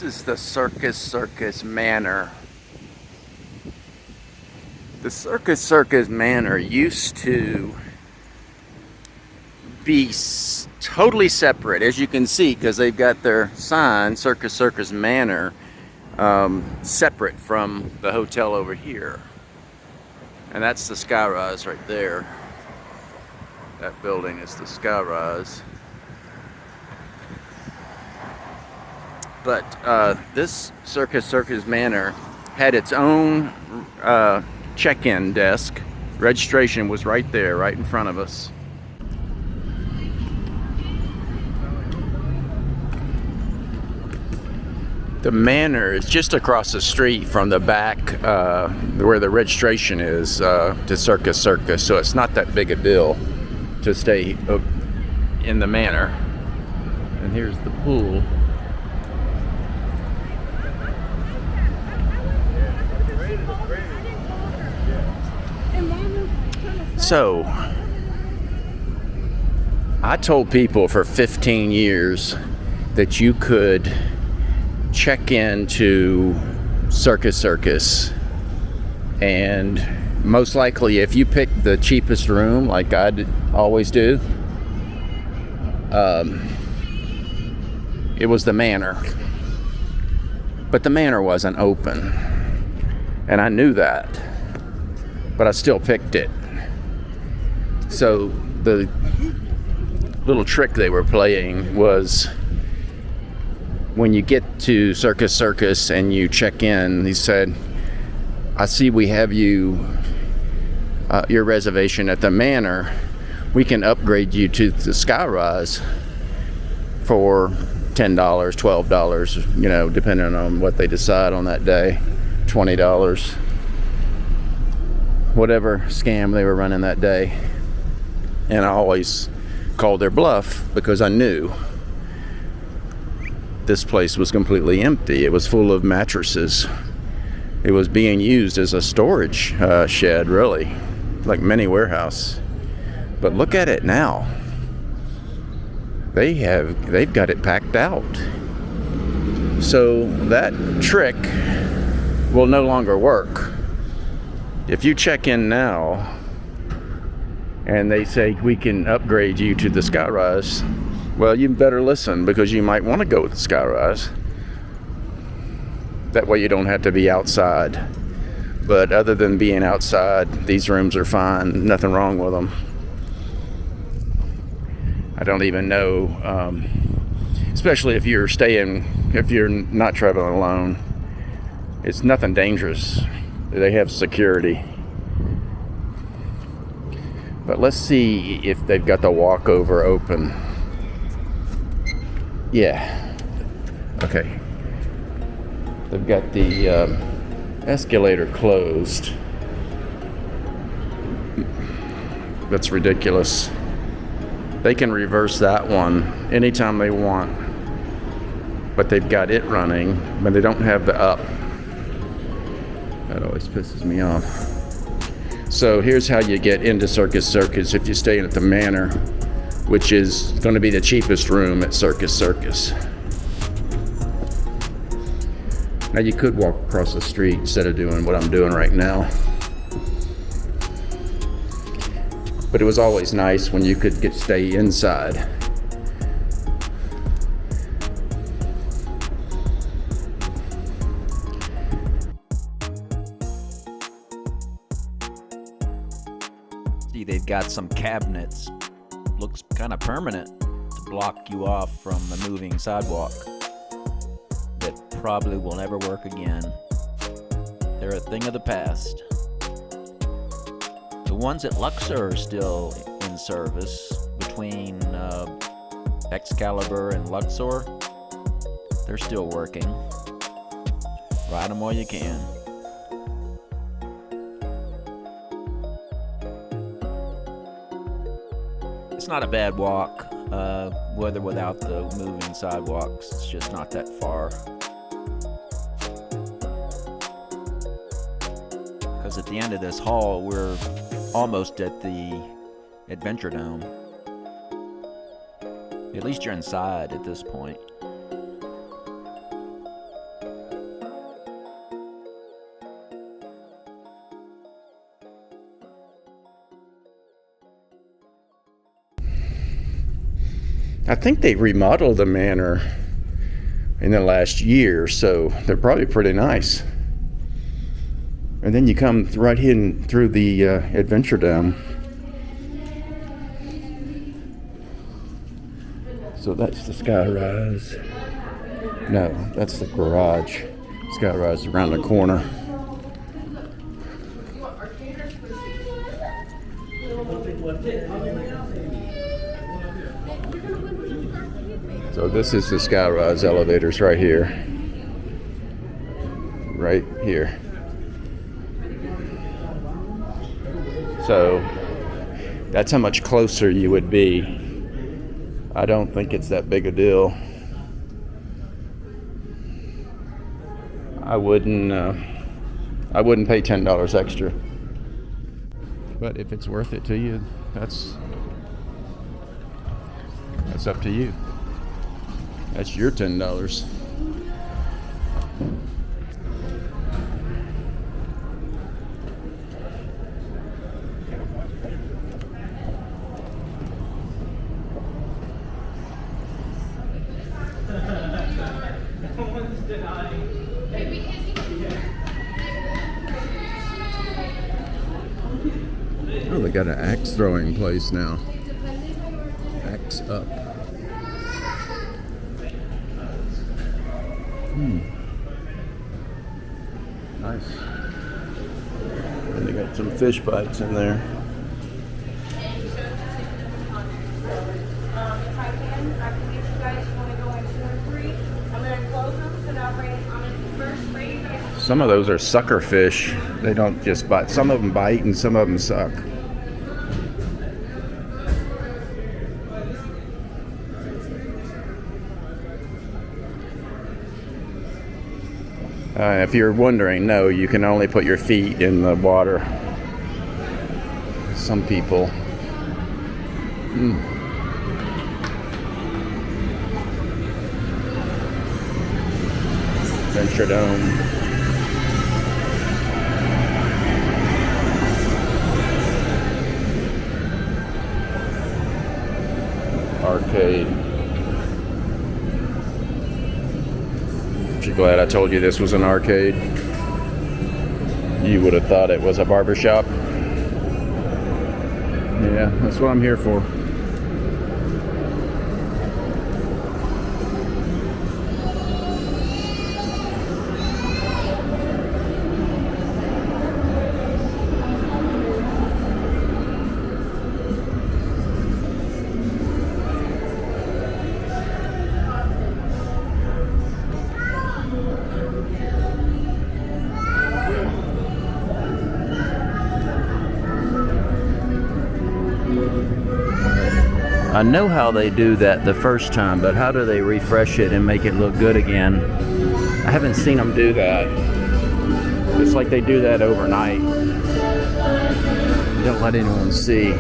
is the Circus Circus Manor. The Circus Circus Manor used to be totally separate, as you can see, because they've got their sign, Circus Circus Manor, separate from the hotel over here. And that's the skyrise right there. That building is the skyrise. But this Circus Circus Manor had its own check-in desk. Registration was right there, right in front of us. The Manor is just across the street from the back where the registration is to Circus Circus, so it's not that big a deal to stay in the Manor. And here's the pool. So, I told people for 15 years that you could check into Circus Circus, and most likely if you pick the cheapest room like I always do, it was the Manor. But the Manor wasn't open, and I knew that, but I still picked it. So the little trick they were playing was, when you get to Circus Circus and you check in, he said, I see we have your reservation at the Manor. We can upgrade you to the skyrise for $10, $12, depending on what they decide on that day, $20, whatever scam they were running that day. And I always called their bluff because I knew this place was completely empty. It was full of mattresses. It was being used as a storage shed, really, like mini warehouse. But look at it now. They've got it packed out. So that trick will no longer work. If you check in now and they say we can upgrade you to the skyrise, well, you better listen, because you might want to go with the skyrise. That way you don't have to be outside. But other than being outside, these rooms are fine. Nothing wrong with them. I don't even know, especially if you're not traveling alone, it's nothing dangerous. They have security. But let's see if they've got the walkover open. Yeah. Okay. They've got the escalator closed. That's ridiculous. They can reverse that one anytime they want. But they've got it running, but they don't have the up. That always pisses me off. So here's how you get into Circus Circus if you stay at the Manor, which is going to be the cheapest room at Circus Circus. Now you could walk across the street instead of doing what I'm doing right now. But it was always nice when you could stay inside. See, they've got some cabinets. Looks kind of permanent to block you off from the moving sidewalk. That probably will never work again. They're a thing of the past. The ones at Luxor are still in service between Excalibur and Luxor. They're still working. Ride them while you can. It's not a bad walk, whether without the moving sidewalks. It's just not that far. Because at the end of this hall, we're almost at the Adventure Dome. At least you're inside at this point. I think they remodeled the Manor in the last year, so they're probably pretty nice. And then you come right in through the Adventure Dome. So that's the Skyrise. No, that's the garage. Skyrise is around the corner. So this is the Skyrise elevators right here. Right here. So that's how much closer you would be. I don't think it's that big a deal. I wouldn't pay $10 extra. But if it's worth it to you, that's up to you. That's your $10. Oh, they got an axe throwing place now. Axe up. Nice. And they got some fish bites in there. Some of those are sucker fish. They don't just bite. Some of them bite and some of them suck. If you're wondering, no, you can only put your feet in the water. Some people. Adventure Dome. Arcade. Aren't you glad I told you this was an arcade? You would have thought it was a barbershop. Yeah, that's what I'm here for. I know how they do that the first time, but how do they refresh it and make it look good again? I haven't seen them do that. It's like they do that overnight. Don't let anyone see.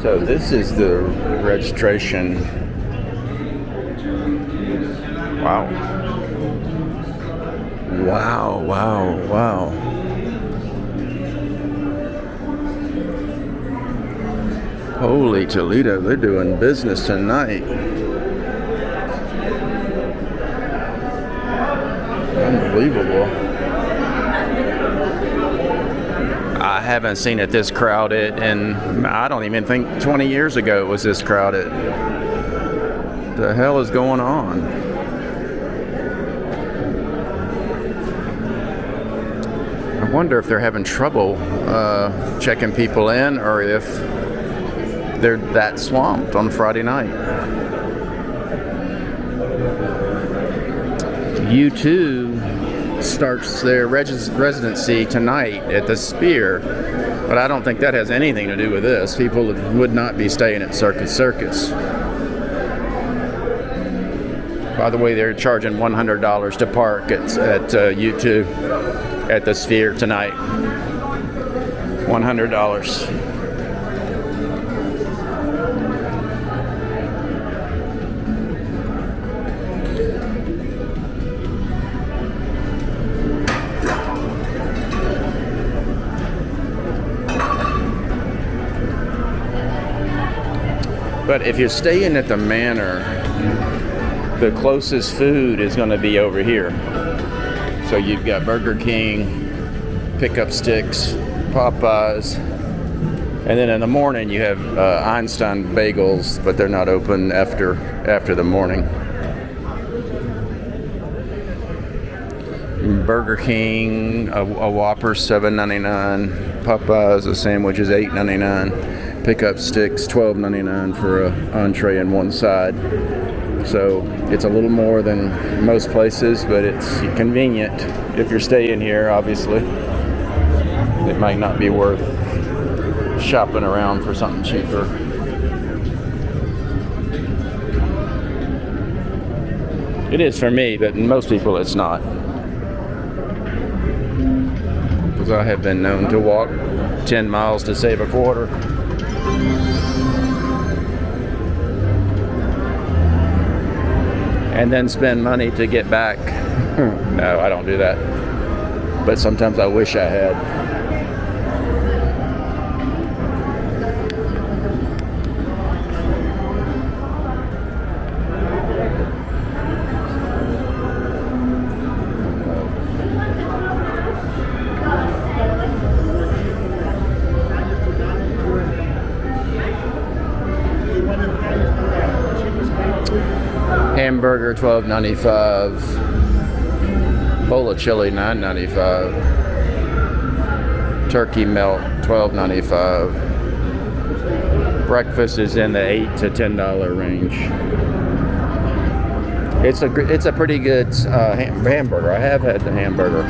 So this is the registration. Wow. Wow, wow, wow. Holy Toledo, they're doing business tonight. Unbelievable. I haven't seen it this crowded, and I don't even think 20 years ago it was this crowded. The hell is going on? I wonder if they're having trouble checking people in, or if they're that swamped on Friday night. U2 starts their residency tonight at the Sphere, but I don't think that has anything to do with this. People would not be staying at Circus Circus. By the way, they're charging $100 to park at U2 at the Sphere tonight. $100. But if you're staying at the Manor, the closest food is going to be over here. So you've got Burger King, Pickup Sticks, Popeyes, and then in the morning you have Einstein Bagels, but they're not open after the morning. Burger King, a Whopper $7.99, Popeyes a sandwich is $8.99, Pickup Sticks $12.99 for an entree and one side. So it's a little more than most places, but it's convenient if you're staying here. Obviously, it might not be worth shopping around for something cheaper. It is for me, but most people it's not. Because I have been known to walk 10 miles to save a quarter. And then spend money to get back. No, I don't do that. But sometimes I wish I had. Hamburger $12.95, bowl of chili $9.95, turkey melt $12.95. Breakfast is in the $8 to $10 range. It's a pretty good hamburger. I have had the hamburger.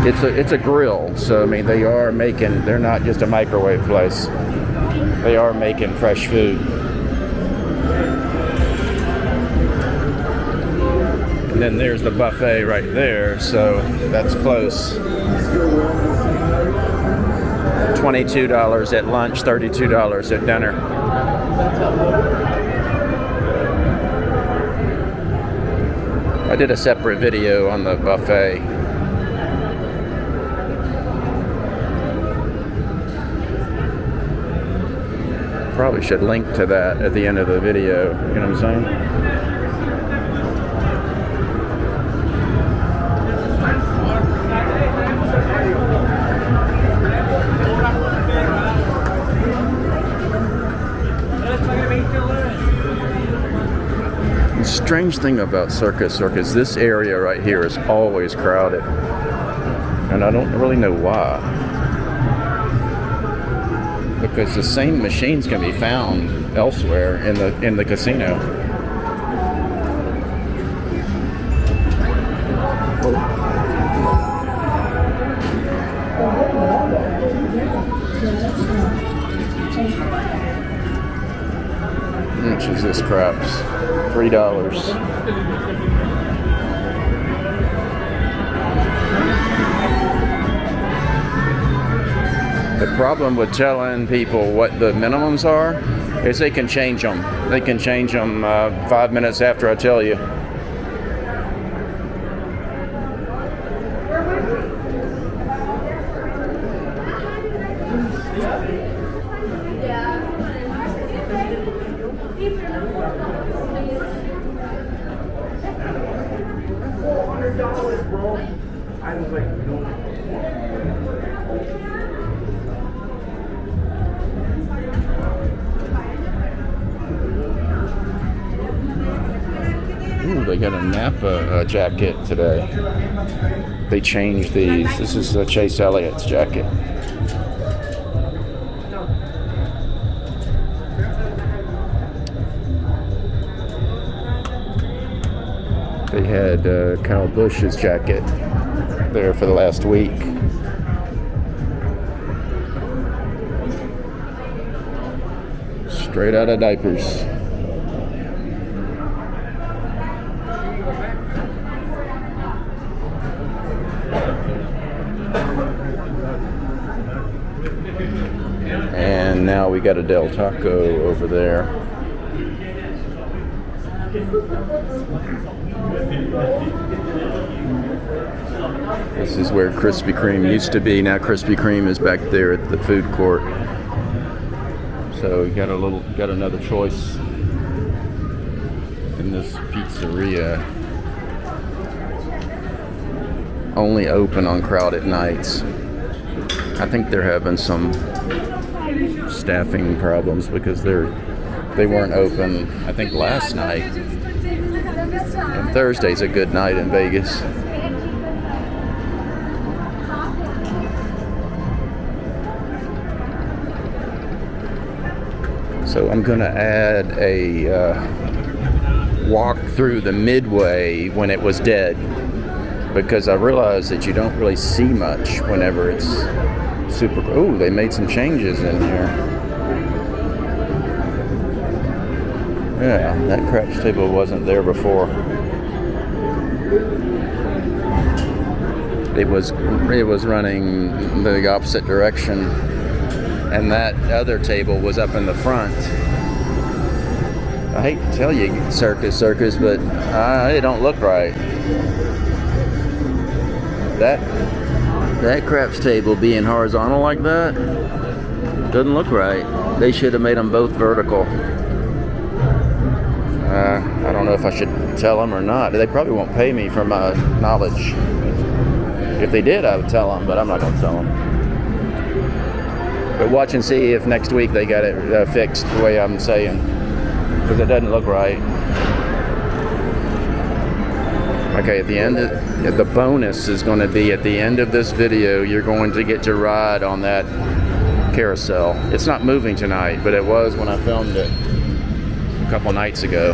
It's a grill, so I mean they're not just a microwave place. They are making fresh food. And then there's the buffet right there, so that's close. $22 at lunch, $32 at dinner. I did a separate video on the buffet. Probably should link to that at the end of the video, you know what I'm saying? The strange thing about Circus Circus, this area right here is always crowded, and I don't really know why. Because the same machines can be found elsewhere in the casino. How much is this craps? $3. The problem with telling people what the minimums are is they can change them. They can change them 5 minutes after I tell you. Ooh, they got a Napa jacket today. They changed these. This is Chase Elliott's jacket. had Kyle Busch's jacket there for the last week. Straight out of diapers. And now we got a Del Taco over there. This is where Krispy Kreme used to be. Now Krispy Kreme is back there at the food court. So we got another choice in this pizzeria. Only open on crowded nights. I think they're having some staffing problems because they weren't open, I think, last night. And Thursday's a good night in Vegas. So I'm gonna add a walk through the Midway when it was dead, because I realized that you don't really see much whenever it's super. Oh, they made some changes in here. Yeah, that craps table wasn't there before. It was running the opposite direction, and that other table was up in the front. I hate to tell you, Circus Circus, but it don't look right. That craps table being horizontal like that doesn't look right. They should have made them both vertical. I don't know if I should tell them or not. They probably won't pay me for my knowledge. If they did, I would tell them, but I'm not going to tell them. But watch and see if next week they got it fixed the way I'm saying, because it doesn't look right. Okay, at the end, the bonus is going to be at the end of this video, you're going to get to ride on that carousel. It's not moving tonight, but it was when I filmed it a couple nights ago.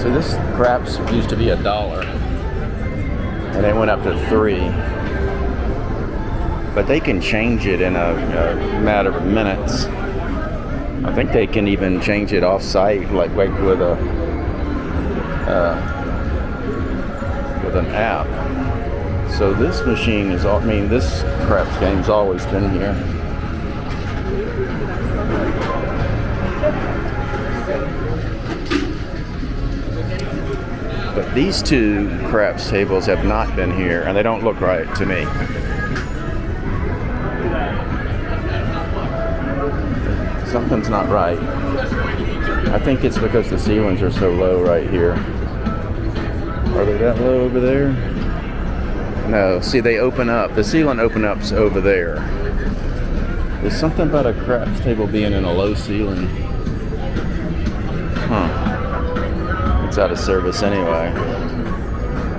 So this craps used to be $1, and it went up to $3. But they can change it in a matter of minutes. I think they can even change it off-site, like with an app. So this machine is, this craps game's always been here. But these two craps tables have not been here, and they don't look right to me. Something's not right. I think it's because the ceilings are so low right here. Are they that low over there? No, see, they open up. The ceiling opens up over there. There's something about a craps table being in a low ceiling. Huh. It's out of service anyway.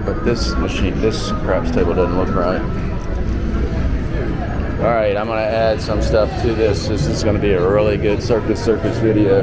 But this craps table doesn't look right. Alright, I'm going to add some stuff to this. This is going to be a really good Circus Circus video.